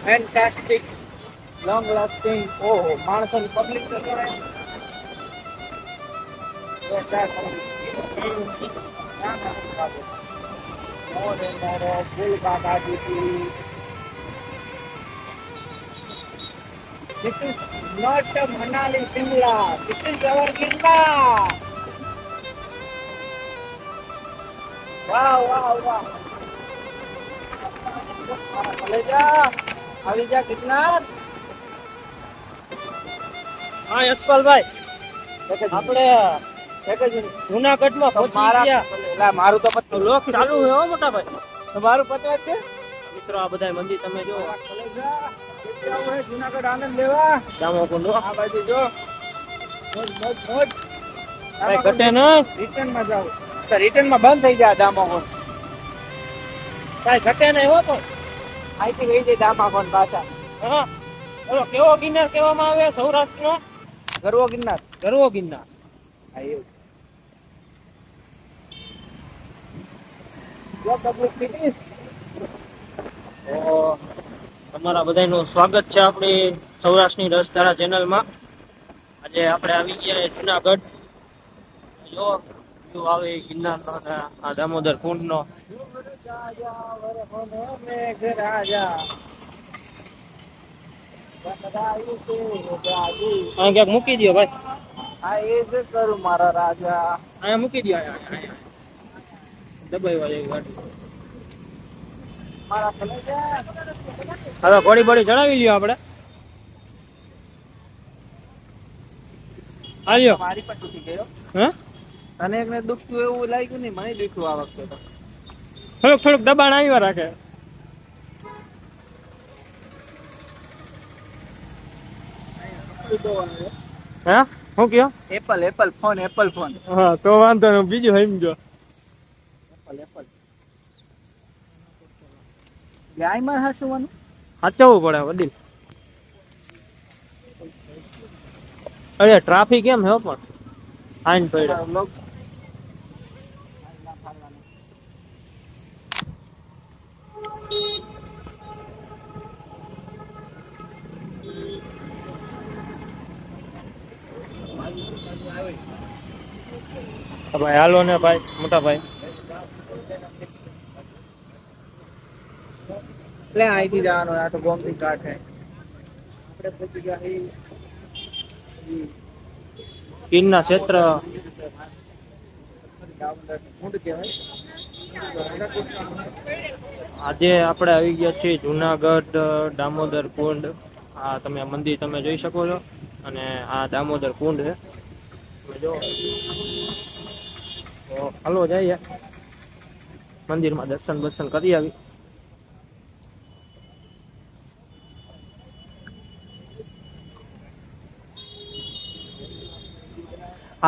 Fantastic long lasting. ઓહો માણસોની public તો મોરે મોરો ફૂલ Babaji. This is not a Manali Simla. This is our Girnar. Wow, wow, wow. આવી જા ગિરનાર. હા યશપાલભાઈ, આપણે જુનાગઢમાં પહોંચી ગયા. મારું તો લોક ચાલુ છે હો મોટા ભાઈ. તમારું પતવા છે મિત્રો, આ બધા મંદિર તમે જો. જુનાગઢ આનંદ લેવા જામો કુંડો આ બાજુ જો. મોજ મોજ મોજ. ભાઈ ઘટે નહીં. રિટર્ન માં જાવ તો રિટર્ન માં બંધ થઈ જાય દામોગોન. ભાઈ ઘટે નહીં હો પણ. અહીંથી વહી જાય દામાગોન પાછા. હા ઓલો કેવો ગિરનાર કહેવામાં આવે સૌરાષ્ટ્રનો? ગરવો ગિરનાર. ગરવો ગિરનાર. હા એવું. જો પબ્લિક ફિટિંગ. તો તમારા બધાનું સ્વાગત છે આપણી સૌરાષ્ટ્રની રસધારા ચેનલમાં. આજે આપણે આવી ગયા જુનાગઢ. જો વ્યૂ આવે ગિરનારનો અને આ દામોદર કુંડનો. અહીં ક્યાંક મૂકી દો ભાઈ. આ એ જ કરું મારા રાજા. અહીંયા મૂકી દો. અહીંયા દબાઈ વાળી ગાડી. મારા કલેજા. હવે ઘોડી બોડી ચડાવી લ્યો આપણે. હાલ્યો. મારી પણ તૂટી ગયો. હે તને એકને દુખતું એવું લાગ્યું નહીં, મને દુખ્યું આ વખતે તો. થોડુંક દબાણ આવ્યા રાખે. હે શું કયો? Apple phone. હા તો વાંધો નહીં, બીજું સમજો. એપલ ગાય માં હાસવાનું સાચવવું પડે વડીલ. અરે ટ્રાફિક કેમ હે પણ આઈન પડ્યો. ભાઈ હાલો ને ભાઈ, મોટા ભાઈ. એટલે અહીંથી જવાનું. આ તો ગોમતી ઘાટ હે. આપણે પહોંચી ગયા ગીરના ક્ષેત્ર. આજે આપણે આવી ગયા છીએ જુનાગઢ દામોદર કુંડ. આ તમે મંદિર તમે જોઈ શકો છો અને આ દામોદર કુંડ છે. તમે જો તો હાલો જઈએ મંદિરમાં દર્શન કરી આવી.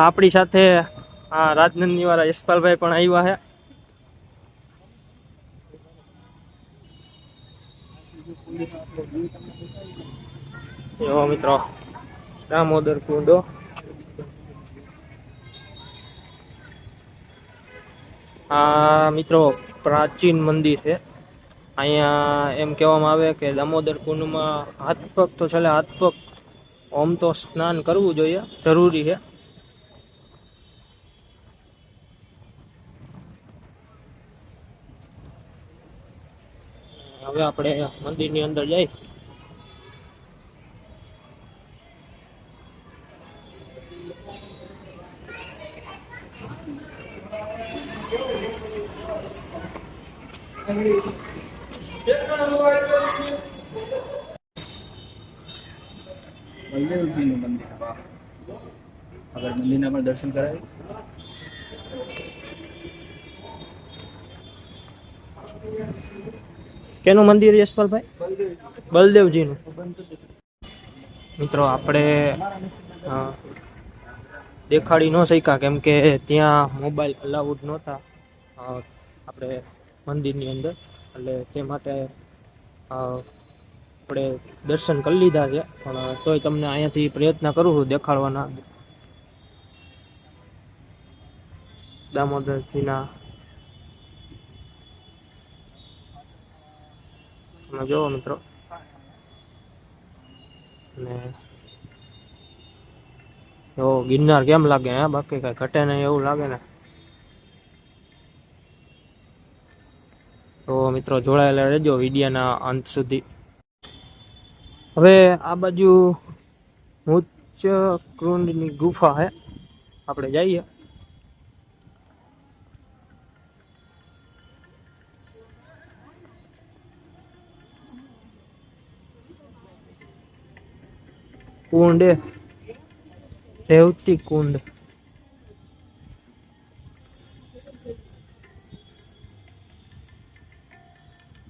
આપણી સાથે આ રાજનંદની વાળા યશપાલભાઈ પણ આવ્યા છે. જો મિત્રો દામોદર કુંડો. આ મિત્રો પ્રાચીન મંદિર છે. અહીંયા એમ કહેવામાં આવે કે દામોદર કુંડમાં હાથ પગ તો છેલ્લે હાથ પગ ઓમ તો સ્નાન કરવું જોઈએ, જરૂરી છે. હવે આપણે મંદિરની અંદર જઈ. બલદેવજીનું મંદિર. આગળ મંદિરના પણ દર્શન કરાવી. કેનું મંદિર યશપાલભાઈ? બલદેવજીનું. મિત્રો આપણે દેખાડી ન શક્યા કેમ કે ત્યાં મોબાઈલ અલાઉડ નહોતા આપણે મંદિરની અંદર, એટલે તે માટે આપણે દર્શન કરી લીધા છે. પણ તોય તમને અહીંયાથી પ્રયત્ન કરું છું દેખાડવાના દામોદરજીના. તમે જોવો મિત્રો ને જો ગિરનાર કેમ લાગે હે, બાકી કઈ ઘટે નહીં એવું લાગે ને. તો મિત્રો જોડાયેલા રહેજો વિડીયોના અંત સુધી. હવે આ બાજુ ઉચ્ચ કુંડની ગુફા હે, આપણે જઈએ. કુંડ રેવતી કુંડ.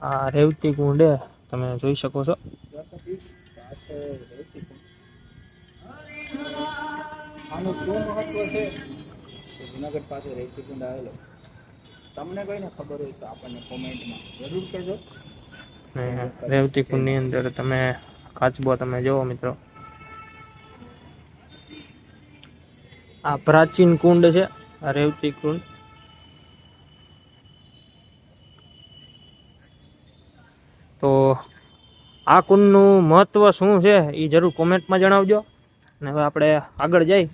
આ રેવતી કુંડ તમે જોઈ શકો છો. આનું શું મહત્વ છે કે જુનાગઢ પાસે રેવતી કુંડ આવેલો? તમને કોઈને ખબર હોય તો આપણને કોમેન્ટમાં જરૂર કહેજો. રેવતી કુંડ ની અંદર તમે કાચબો તમે જોવો મિત્રો. આ પ્રાચીન કુંડ છે, આ રેવતી કુંડ. તો આ કુંડનું મહત્વ શું છે એ જરૂર કોમેન્ટમાં જણાવજો. અને હવે આપણે આગળ જઈ.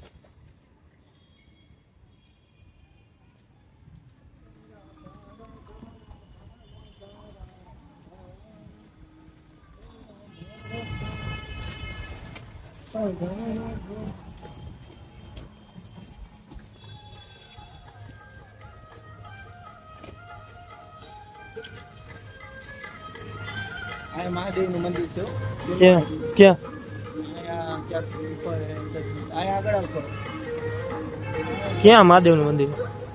આ મહાદેવનું મંદિર છે. ક્યાં ક્યાં? અહીંયા ક્યાંક ઉપર અહીંયા આગળ આવતો. ક્યાં મહાદેવનું મંદિર?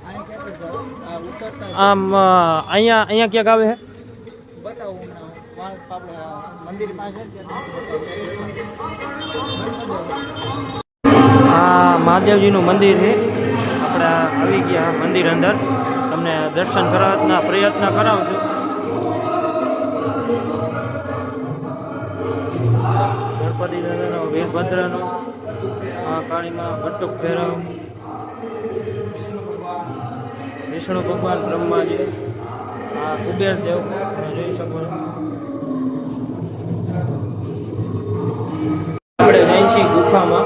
અહીંયા ક્યાંક જાઓ, આ ઉતરતા આમ અહીંયા અહીંયા ક્યાંક આવે છે? બતાવું હમણાં. આપણે મંદિર પાસે આ મહાદેવજીનું મંદિર છે. આપણે આવી ગયા મંદિર અંદર. તમને દર્શન કરવાના પ્રયત્ન કરાવશું. ગણપતિ દાદાનો, વીરભદ્રનો, આ કાળીમાં બટુક ભૈરવ, વિષ્ણુ ભગવાન, બ્રહ્માજી, આ કુબેર દેવ તમે જોઈ શકો છો. આપણે જઈએ છીએ ગુફામાં.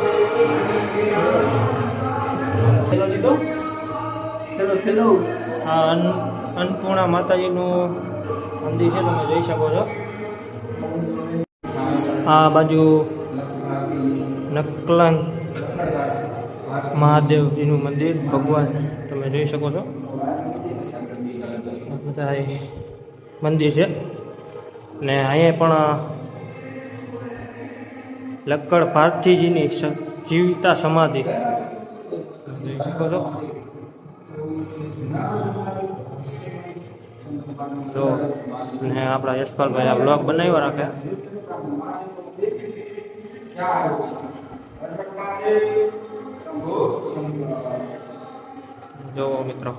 આ અન્નપૂર્ણા માતાજીનું મંદિર છે, તમે જોઈ શકો છો. આ બાજુ નકલંગ મહાદેવજીનું મંદિર, ભગવાન તમે જોઈ શકો છો. આ બધા મંદિર છે. ને અહીંયા પણ લક્કડ પાર્થીજીની જીવતા સમાધિ જોઈ શકો છો. જો ને આપણા યશપાલભાઈ આ બ્લોગ બનાવ્યો રાખે. જો મિત્રો